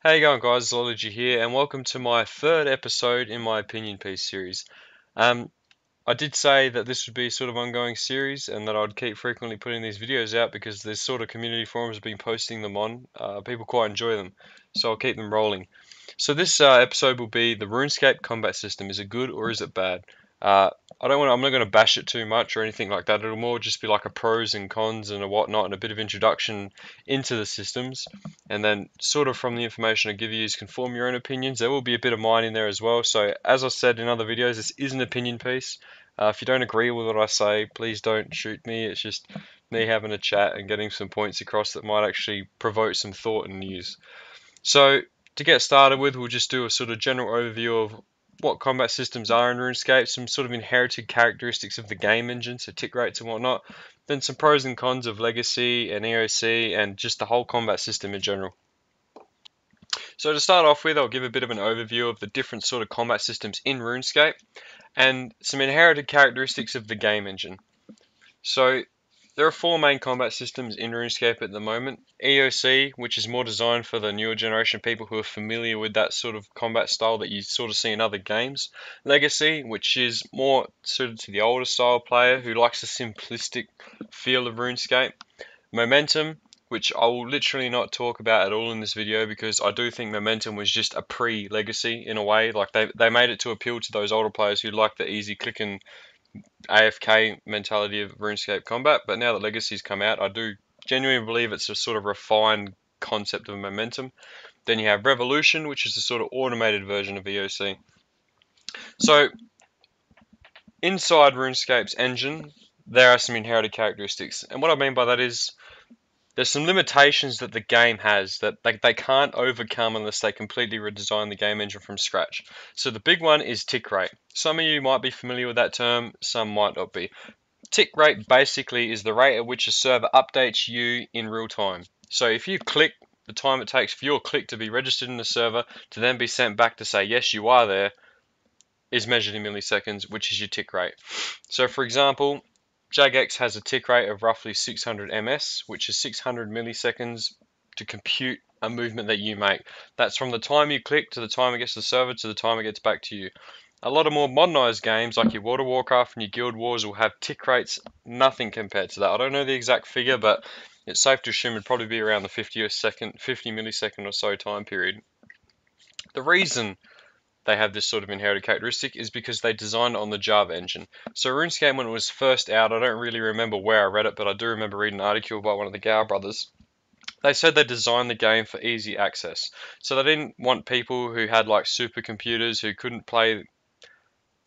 How you going, guys? l0lergy here, and welcome to my third episode in my opinion piece series. Um, I did say that this would be a sort of ongoing series, and that I'd keep frequently putting these videos out because there's sort of community forums have been posting them on. People quite enjoy them, so I'll keep them rolling. So this episode will be the RuneScape combat system. Is it good or is it bad? Uh, I'm not going to bash it too much or anything like that. It'll more just be like a pros and cons and a whatnot, and a bit of introduction into the systems. And then, sort of from the information I give you, can form your own opinions. There will be a bit of mine in there as well. So, as I said in other videos, this is an opinion piece. If you don't agree with what I say, please don't shoot me. It's just me having a chat and getting some points across that might actually provoke some thought and news. So, to get started with, we'll just do a sort of general overview of what combat systems are in RuneScape, some sort of inherited characteristics of the game engine, so tick rates and whatnot, then some pros and cons of Legacy and EOC, and just the whole combat system in general. So to start off with, I'll give a bit of an overview of the different sort of combat systems in RuneScape, and some inherited characteristics of the game engine. So there are four main combat systems in RuneScape at the moment. EOC, which is more designed for the newer generation people who are familiar with that sort of combat style that you sort of see in other games. Legacy, which is more suited to the older style player who likes the simplistic feel of RuneScape. Momentum, which I will literally not talk about at all in this video because I do think Momentum was just a pre-Legacy in a way. Like they made it to appeal to those older players who like the easy click and AFK mentality of RuneScape combat, but now that Legacy's come out, I do genuinely believe it's a sort of refined concept of Momentum. Then you have Revolution, which is a sort of automated version of EOC. So inside RuneScape's engine, there are some inherited characteristics, and what I mean by that is there's some limitations that the game has that they can't overcome unless they completely redesign the game engine from scratch. So the big one is tick rate. Some of you might be familiar with that term, some might not be. Tick rate basically is the rate at which a server updates you in real time. So if you click, the time it takes for your click to be registered in the server to then be sent back to say yes you are there is measured in milliseconds, which is your tick rate. So for example, Jagex has a tick rate of roughly 600 ms, which is 600 milliseconds to compute a movement that you make. That's from the time you click to the time it gets to the server to the time it gets back to you. A lot of more modernized games like your World of Warcraft and your Guild Wars will have tick rates nothing compared to that. I don't know the exact figure, but it's safe to assume it'd probably be around the 50 millisecond or so time period. The reason they have this sort of inherited characteristic is because they designed it on the Java engine. So RuneScape, when it was first out, I don't really remember where I read it, but I do remember reading an article by one of the Gow brothers. They said they designed the game for easy access. So they didn't want people who had like supercomputers who couldn't play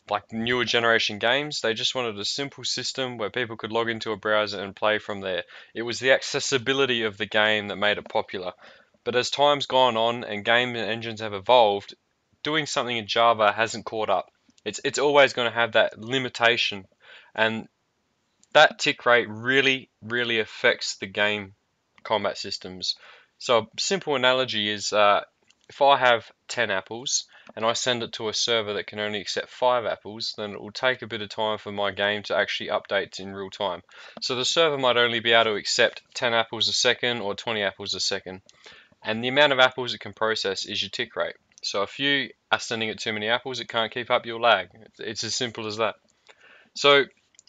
like newer generation games. They just wanted a simple system where people could log into a browser and play from there. It was the accessibility of the game that made it popular. But as time's gone on and game engines have evolved, doing something in Java hasn't caught up. It's always going to have that limitation, and that tick rate really affects the game combat systems. So a simple analogy is if I have 10 apples and I send it to a server that can only accept 5 apples, then it will take a bit of time for my game to actually update in real time. So the server might only be able to accept 10 apples a second or 20 apples a second. And the amount of apples it can process is your tick rate. So if you are sending it too many apples, it can't keep up, your lag. It's as simple as that. So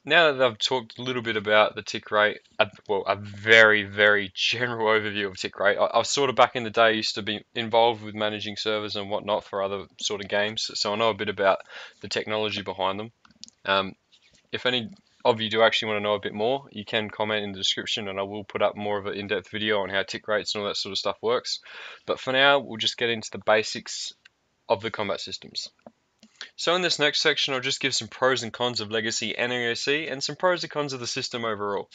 now that I've talked a little bit about the tick rate, a very general overview of tick rate, I was sort of back in the day used to be involved with managing servers and whatnot for other sort of games, so I know a bit about the technology behind them. If any of you do actually want to know a bit more, you can comment in the description and I will put up more of an in-depth video on how tick rates and all that sort of stuff works. But for now, we'll just get into the basics of the combat systems. So in this next section, I'll just give some pros and cons of Legacy and EOC and some pros and cons of the system overall.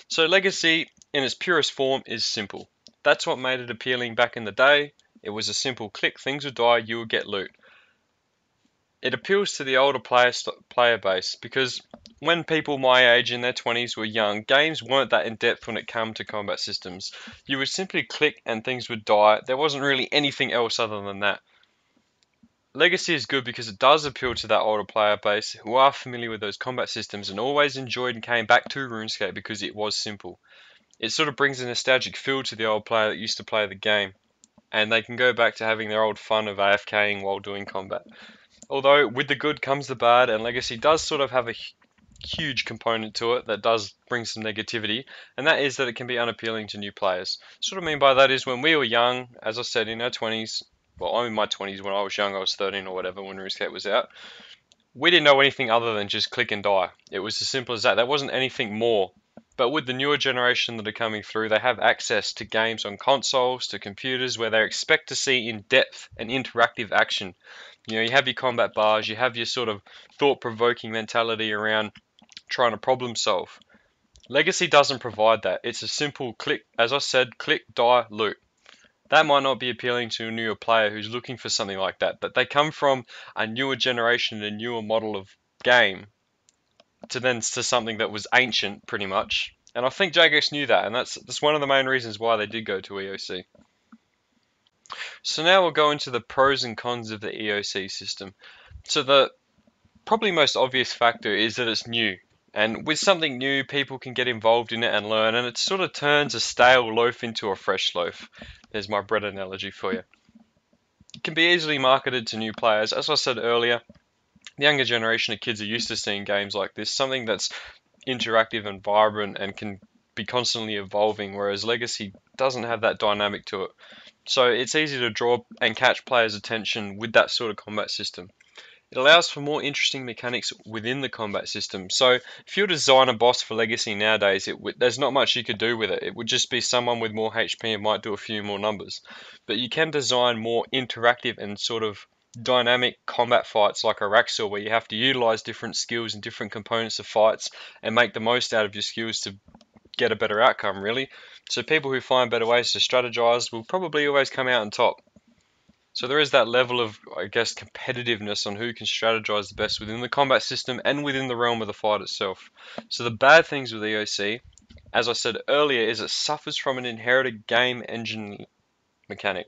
So Legacy, in its purest form, is simple. That's what made it appealing back in the day. It was a simple click, things would die, you would get loot. It appeals to the older player base because when people my age in their 20s were young, games weren't that in depth when it came to combat systems. You would simply click and things would die. There wasn't really anything else other than that. Legacy is good because it does appeal to that older player base who are familiar with those combat systems and always enjoyed and came back to RuneScape because it was simple. It sort of brings a nostalgic feel to the old player that used to play the game. and they can go back to having their old fun of AFKing while doing combat. Although with the good comes the bad, and Legacy does sort of have a huge component to it that does bring some negativity, and that is that it can be unappealing to new players. So what I mean by that is when we were young, as I said, in our 20s, well, I'm in my 20s. When I was young, I was 13 or whatever when Runescape was out. We didn't know anything other than just click and die. It was as simple as that. There wasn't anything more. But with the newer generation that are coming through, they have access to games on consoles, to computers, where they expect to see in-depth and interactive action. You know, you have your combat bars, you have your sort of thought-provoking mentality around trying to problem solve. Legacy doesn't provide that. It's a simple click, as I said, click, die, loot. That might not be appealing to a newer player who's looking for something like that, but they come from a newer generation, a newer model of game, to something that was ancient, pretty much. And I think Jagex knew that, and that's one of the main reasons why they did go to EOC. So now we'll go into the pros and cons of the EOC system. So the probably most obvious factor is that it's new. And with something new, people can get involved in it and learn, and it sort of turns a stale loaf into a fresh loaf. There's my bread analogy for you. It can be easily marketed to new players. As I said earlier, the younger generation of kids are used to seeing games like this, something that's interactive and vibrant and can be constantly evolving, whereas Legacy doesn't have that dynamic to it. So it's easy to draw and catch players' attention with that sort of combat system. It allows for more interesting mechanics within the combat system. So if you design a boss for Legacy nowadays, there's not much you could do with it. It would just be someone with more HP and might do a few more numbers. But you can design more interactive and sort of dynamic combat fights like Araxor, where you have to utilize different skills and different components of fights and make the most out of your skills to get a better outcome, really. So people who find better ways to strategize will probably always come out on top. So there is that level of, I guess, competitiveness on who can strategize the best within the combat system and within the realm of the fight itself. So the bad things with EOC, as I said earlier, is it suffers from an inherited game engine mechanic.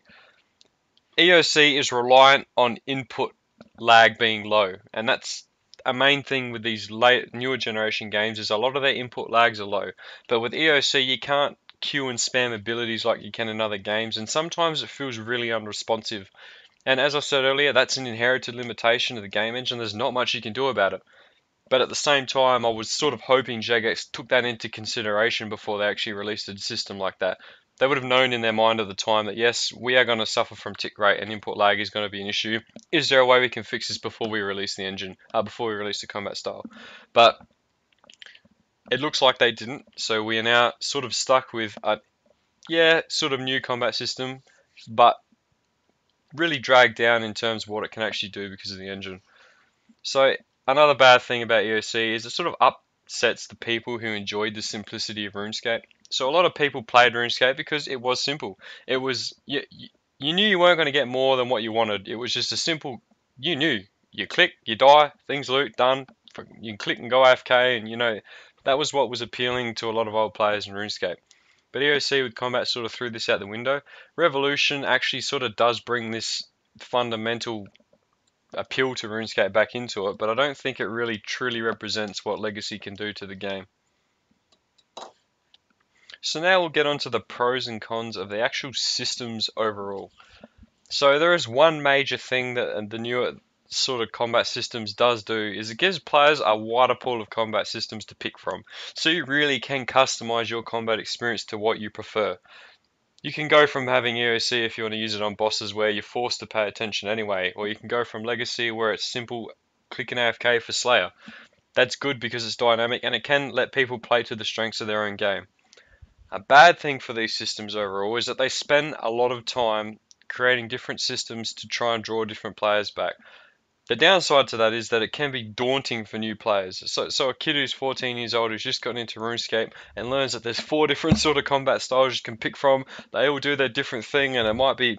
EOC is reliant on input lag being low, and that's a main thing with these newer generation games is a lot of their input lags are low. But with EOC, you can't queue and spam abilities like you can in other games, and sometimes it feels really unresponsive. And as I said earlier, that's an inherited limitation of the game engine. There's not much you can do about it. But at the same time, I was sort of hoping Jagex took that into consideration before they actually released a system like that. They would have known in their mind at the time that yes, we are going to suffer from tick rate and input lag is going to be an issue. Is there a way we can fix this before we release the engine, before we release the combat style? But it looks like they didn't, so we are now sort of stuck with a, sort of new combat system, but really dragged down in terms of what it can actually do because of the engine. So another bad thing about EOC is it sort of upsets the people who enjoyed the simplicity of RuneScape. So a lot of people played RuneScape because it was simple. It was you knew you weren't going to get more than what you wanted. It was just a simple, you knew, you click, you die, things loot, done. You can click and go AFK, and you know that was what was appealing to a lot of old players in RuneScape. But EOC with combat sort of threw this out the window. Revolution actually sort of does bring this fundamental appeal to RuneScape back into it, but I don't think it really truly represents what Legacy can do to the game. So now we'll get on to the pros and cons of the actual systems overall. So there is one major thing that the newer sort of combat systems does do is it gives players a wider pool of combat systems to pick from. So you really can customize your combat experience to what you prefer. You can go from having EOC if you want to use it on bosses where you're forced to pay attention anyway, or you can go from Legacy where it's simple click and AFK for Slayer. That's good because it's dynamic and it can let people play to the strengths of their own game. A bad thing for these systems overall is that they spend a lot of time creating different systems to try and draw different players back. The downside to that is that it can be daunting for new players. So a kid who's 14 years old who's just gotten into RuneScape and learns that there's 4 different sort of combat styles you can pick from, they all do their different thing, and it might be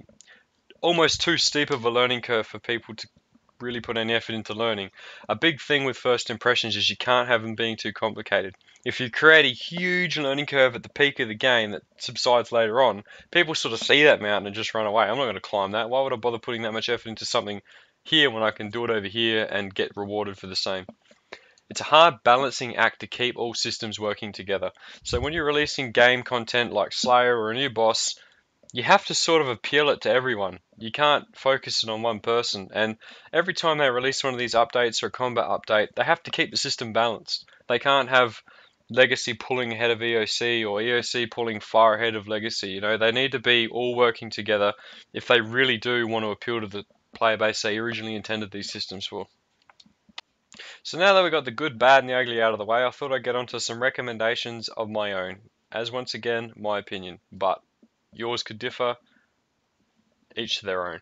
almost too steep of a learning curve for people to really put any effort into learning. A big thing with first impressions is you can't have them being too complicated. If you create a huge learning curve at the peak of the game that subsides later on, people sort of see that mountain and just run away. I'm not going to climb that. Why would I bother putting that much effort into something here when I can do it over here and get rewarded for the same? It's a hard balancing act to keep all systems working together. So when you're releasing game content like Slayer or a new boss, you have to sort of appeal it to everyone. You can't focus it on one person. And every time they release one of these updates or a combat update, they have to keep the system balanced. They can't have Legacy pulling ahead of EOC or EOC pulling far ahead of Legacy. You know, they need to be all working together if they really do want to appeal to the player base they originally intended these systems for. So now that we've got the good, bad, and the ugly out of the way, I thought I'd get onto some recommendations of my own. As once again, my opinion, but yours could differ, each to their own.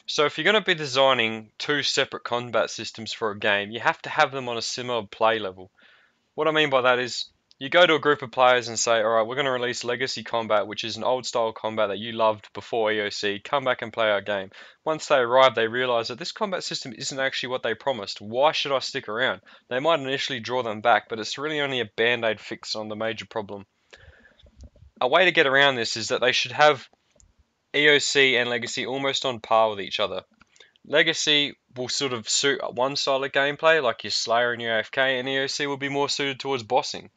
So if you're going to be designing two separate combat systems for a game, you have to have them on a similar play level. What I mean by that is, you go to a group of players and say, alright, we're going to release Legacy Combat, which is an old style combat that you loved before EOC, come back and play our game. Once they arrive, they realise that this combat system isn't actually what they promised. Why should I stick around? They might initially draw them back, but it's really only a band-aid fix on the major problem. A way to get around this is that they should have EOC and Legacy almost on par with each other. Legacy will sort of suit one style of gameplay, like your Slayer and your AFK, and EOC will be more suited towards bossing.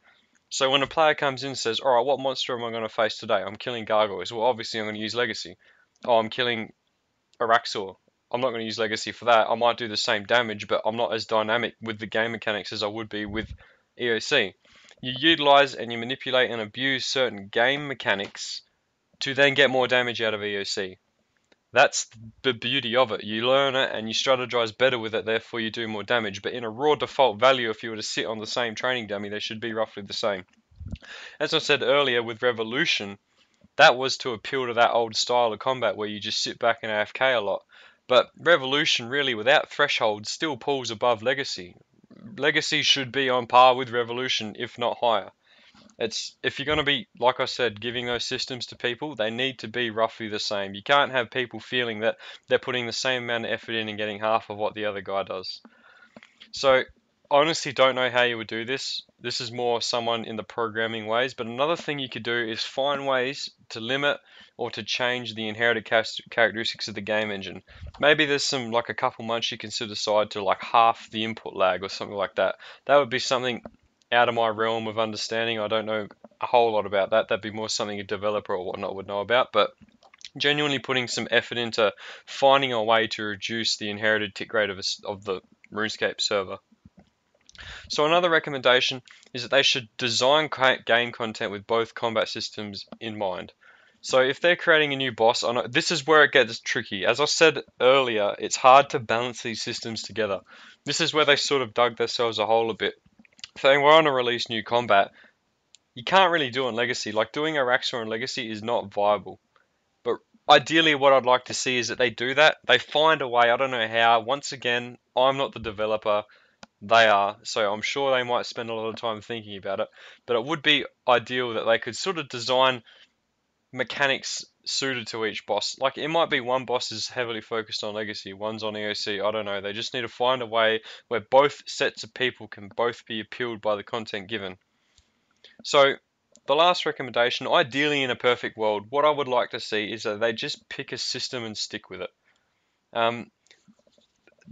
So when a player comes in and says, alright, what monster am I going to face today? I'm killing gargoyles. Well, obviously I'm going to use Legacy. Oh, I'm killing Araxor. I'm not going to use Legacy for that. I might do the same damage, but I'm not as dynamic with the game mechanics as I would be with EOC. You utilize and you manipulate and abuse certain game mechanics to then get more damage out of EOC. That's the beauty of it. You learn it and you strategize better with it, therefore you do more damage. But in a raw default value, if you were to sit on the same training dummy, they should be roughly the same. As I said earlier with Revolution, that was to appeal to that old style of combat where you just sit back and AFK a lot. But Revolution, really, without thresholds, still pulls above Legacy. Legacy should be on par with Revolution, if not higher. If you're going to be, like I said, giving those systems to people, they need to be roughly the same. You can't have people feeling that they're putting the same amount of effort in and getting half of what the other guy does. So, I honestly don't know how you would do this. This is more someone in the programming ways, but another thing you could do is find ways to limit or to change the inherited characteristics of the game engine. Maybe there's like a couple months you can set aside to like half the input lag or something like that. That would be something out of my realm of understanding. I don't know a whole lot about that. That'd be more something a developer or whatnot would know about, but genuinely putting some effort into finding a way to reduce the inherited tick rate of the Runescape server. So another recommendation is that they should design game content with both combat systems in mind. So if they're creating a new boss, this is where it gets tricky. As I said earlier, it's hard to balance these systems together. This is where they sort of dug themselves a hole a bit. Saying we're on to release new combat, you can't really do on Legacy. Like doing Araxor on Legacy is not viable. But ideally what I'd like to see is that they do that. They find a way, I don't know how. Once again, I'm not the developer. They are, so I'm sure they might spend a lot of time thinking about it. But it would be ideal that they could sort of design mechanics suited to each boss. Like it might be one boss is heavily focused on Legacy, one's on EOC, I don't know. They just need to find a way where both sets of people can both be appealed by the content given. So the last recommendation, ideally in a perfect world, what I would like to see is that they just pick a system and stick with it.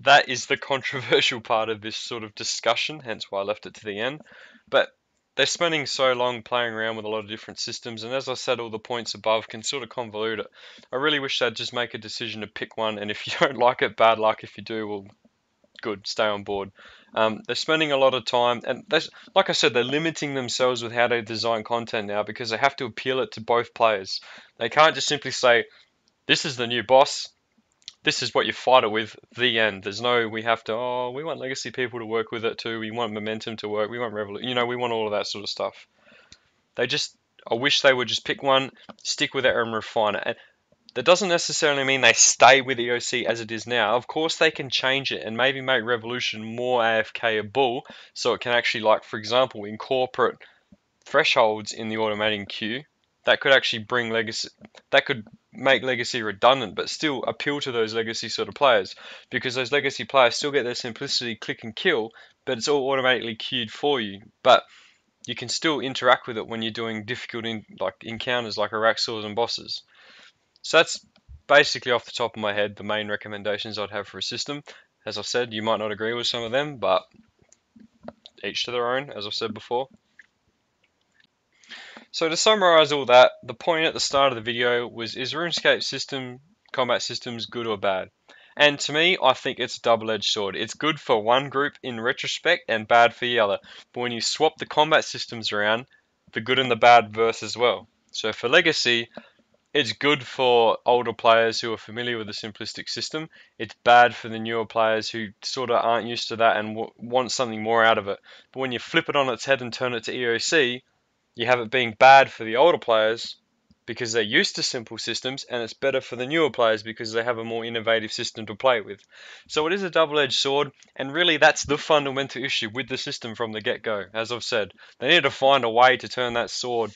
That is the controversial part of this sort of discussion, hence why I left it to the end. But they're spending so long playing around with a lot of different systems, and as I said, all the points above can sort of convolute it. I really wish they'd just make a decision to pick one, and if you don't like it, bad luck. If you do, well, good, stay on board. They're spending a lot of time, and like I said, they're limiting themselves with how they design content now because they have to appeal it to both players. They can't just simply say, this is the new boss, this is what you fight it with, the end. There's no, we want Legacy people to work with it too, we want Momentum to work, we want Revolution, we want all of that sort of stuff. I wish they would just pick one, stick with it and refine it. And that doesn't necessarily mean they stay with EOC as it is now. Of course they can change it and maybe make Revolution more AFK-able, so it can actually, like, for example, incorporate thresholds in the automating queue. That could actually bring Legacy, that could make Legacy redundant, but still appeal to those Legacy sort of players, because those Legacy players still get their simplicity click and kill, but it's all automatically queued for you. But you can still interact with it when you're doing difficult encounters like Araxors and bosses. So that's basically off the top of my head the main recommendations I'd have for a system. As I said, you might not agree with some of them, but each to their own, as I've said before. So to summarize all that, the point at the start of the video was, is RuneScape combat systems good or bad? And to me, I think it's a double-edged sword. It's good for one group in retrospect and bad for the other. But when you swap the combat systems around, the good and the bad verse as well. So for Legacy, it's good for older players who are familiar with the simplistic system. It's bad for the newer players who sort of aren't used to that and want something more out of it. But when you flip it on its head and turn it to EOC, you have it being bad for the older players because they're used to simple systems, and it's better for the newer players because they have a more innovative system to play with. So it is a double-edged sword, and really that's the fundamental issue with the system from the get-go. As I've said, they need to find a way to turn that sword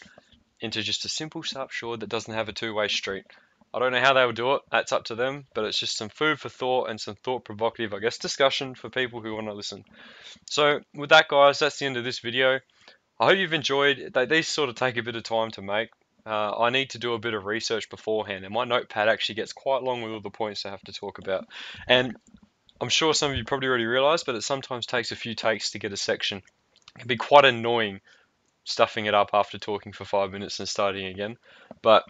into just a simple sharp sword that doesn't have a two-way street. I don't know how they will do it, that's up to them, but it's just some food for thought and some thought-provocative, I guess, discussion for people who want to listen. So with that, guys, that's the end of this video. I hope you've enjoyed. These sort of take a bit of time to make. I need to do a bit of research beforehand, and my notepad actually gets quite long with all the points I have to talk about. And I'm sure some of you probably already realised, but it sometimes takes a few takes to get a section. It can be quite annoying stuffing it up after talking for 5 minutes and starting again. But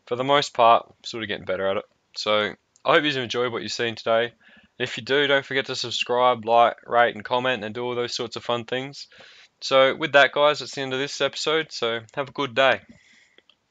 for the most part, I'm sort of getting better at it. So I hope you've enjoyed what you've seen today. And if you do, don't forget to subscribe, like, rate, and comment, and do all those sorts of fun things. So with that, guys, that's the end of this episode. So have a good day.